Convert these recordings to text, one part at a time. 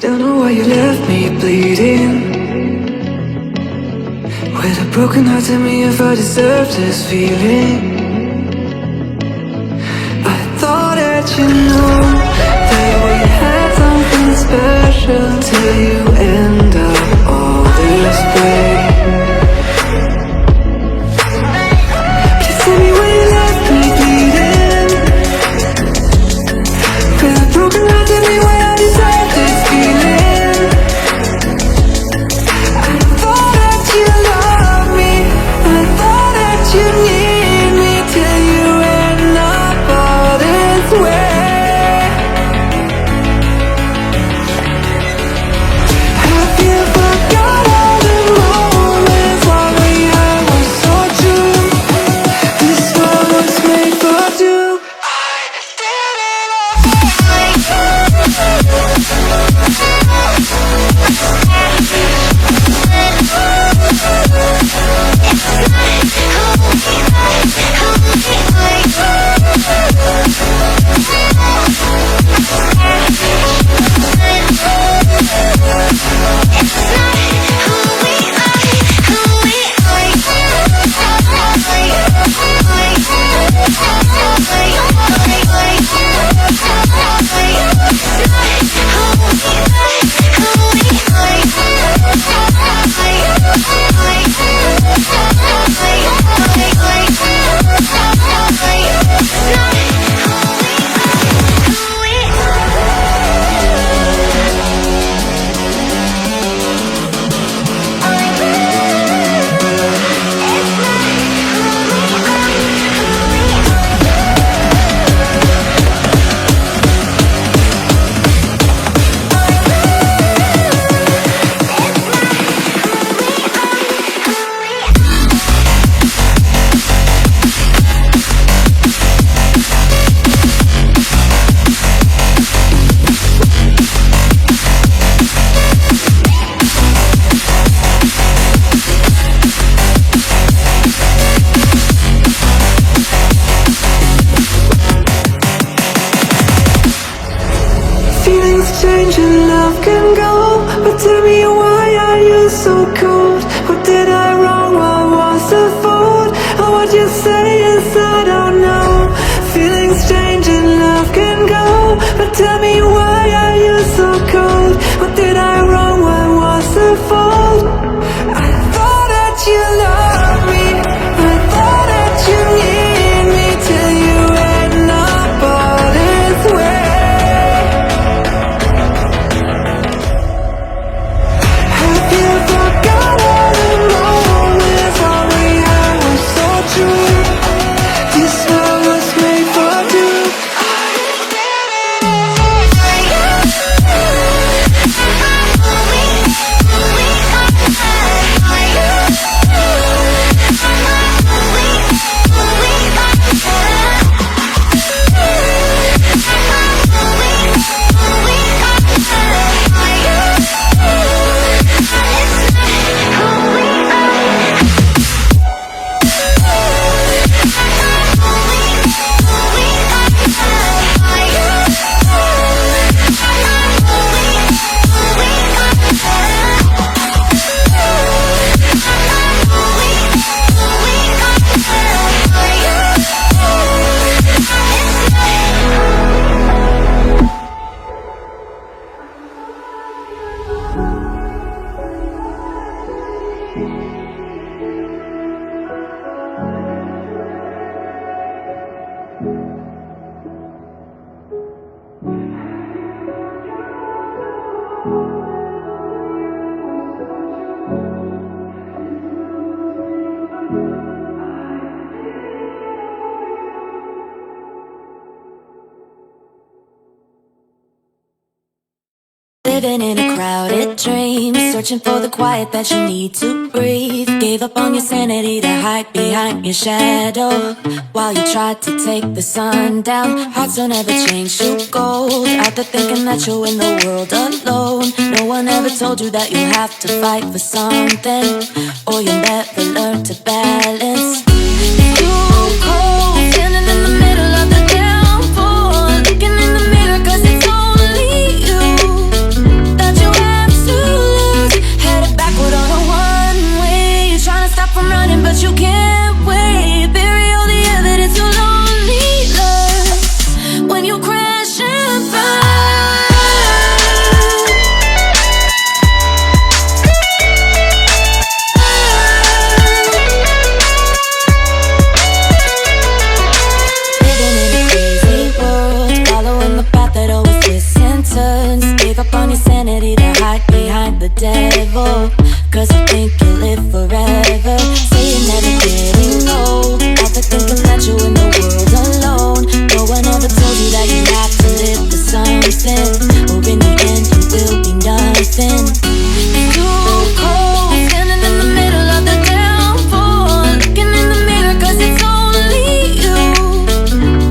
Don't know why you left me bleeding. With a broken heart, tell me if I deserve this feeling. I thought that you knew that we had something special till you end up all this way. Please tell me why you left me bleeding. With a broken heart, tell me why I deserve this feeling. I thought that you loved me, I thought that you need me till you end up all this way. Have you forgot all the moments while we had was so true? This love was made for two. I did it change and love can go, but tell me why are you so cold? What did I wrong? What was the fault? Or what you say is I don't know. Feelings change and love can go, but tell me why are you so cold? What did I wrong? What was the fault? I thought that you loved me, I thought that you need me till you end up all this way. Living in a crowded dream, searching for the quiet that you need to breathe. Gave up on your sanity to hide behind your shadow, while you tried to take the sun down. Hearts don't ever change to gold, out there thinking that you'll win the world alone. No one ever told you that you'll have to fight for something, or you'll never learn to balance. It's too cold, standing in the middle of the downpour, looking in the mirror 'cause it's only you that you Gave up on your sanity to hide behind the devil. Cause you think you'll live forever. Say you're never getting old. All the thinking that you in the world alone. No one ever told you that you have to live for something, or in the end you will be nothing. It's too cold, standing in the middle of the downfall. Looking in the mirror cause it's only you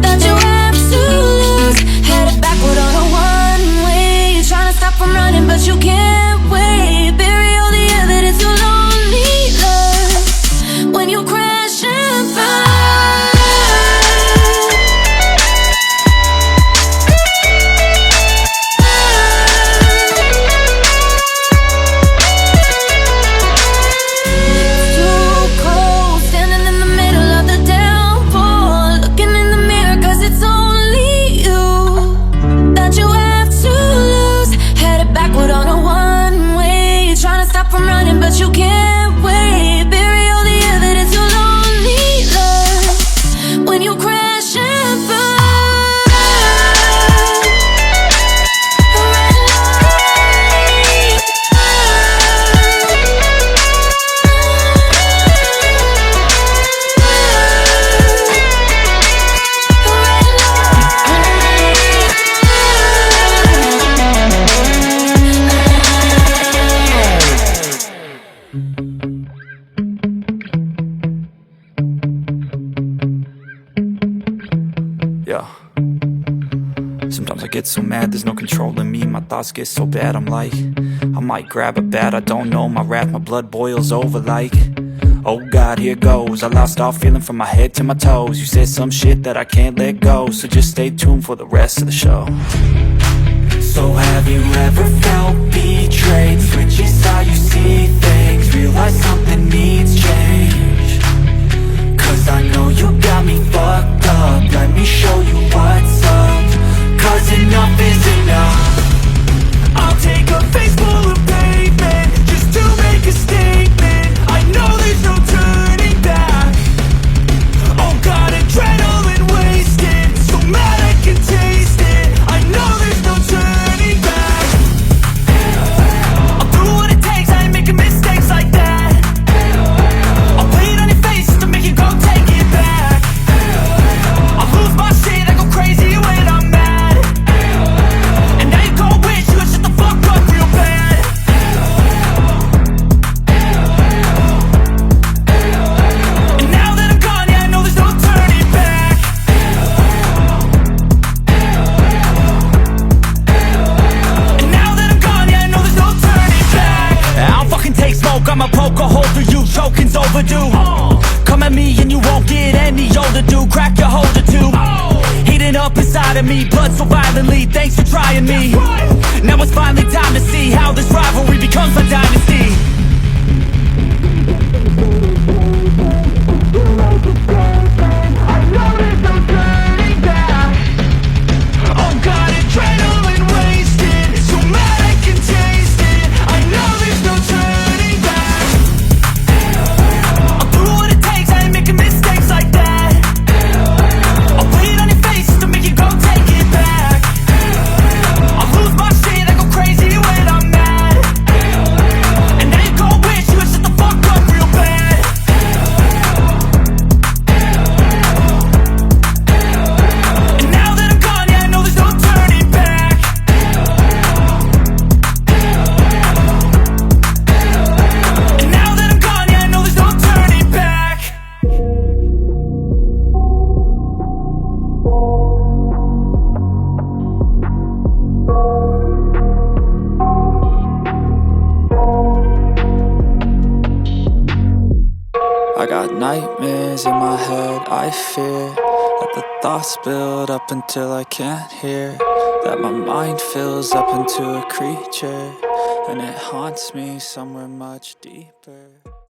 that you have to lose. Headed backward on a one-way. You're trying to stop from running but you can't wait. Bury all the evidence you'll only learn when you crash and burn. From running, but you can't wait. Bury all the evidence you'll only learn when you crash and burn. Yeah. Sometimes I get so mad, there's no controlling me. My thoughts get so bad, I'm like, I might grab a bat, I don't know. My wrath, my blood boils over like, oh God, here goes. I lost all feeling from my head to my toes. You said some shit that I can't let go, so just stay tuned for the rest of the show. So have you ever felt betrayed? Switches how you see things, realize something needs change. Cause I know you got me fucked up. Let me show you what's up. Cause enough is enough. I'll take a face full of pavement just to make a statement. I know there's no turning back. Oh God, adrenaline wasted, so mad I can taste it. I know there's no turning back. I'll do what it takes, I ain't making mistakes like that. I'll play it on your face just to make you go take it back. I'll lose my shit, I go crazy when I'm mad. And now you gon' wish you would shut the fuck up real bad. And now that I'm gone, yeah, I know there's no turning back. And now that I'm gone, yeah, I know there's no turning back. I don't fucking take smoke, I'ma poke a hole through you, choking's overdue. Come at me and you won't get any older, dude. Crack your holder too. Heating up inside of me, blood so violently. Thanks for trying me. Now it's finally time to see how this rivalry becomes a dynasty. I know there's no turning back. Oh God, adrenaline wasted, so mad I can taste it. I know there's no turning back. I'll do what it takes, I ain't making mistakes like that. I'll play it on your face just to make you go take it back. I'll lose my shit, I go crazy when I'm mad. And now you gon' wish you would shut the fuck up real bad. And now that I'm gone, yeah, I know there's no turning back. And now that I'm gone, yeah, I know there's no turning back. I got nightmares in my head, I fear that the thoughts build up until I can't hear, that my mind fills up into a creature, and it haunts me somewhere much deeper.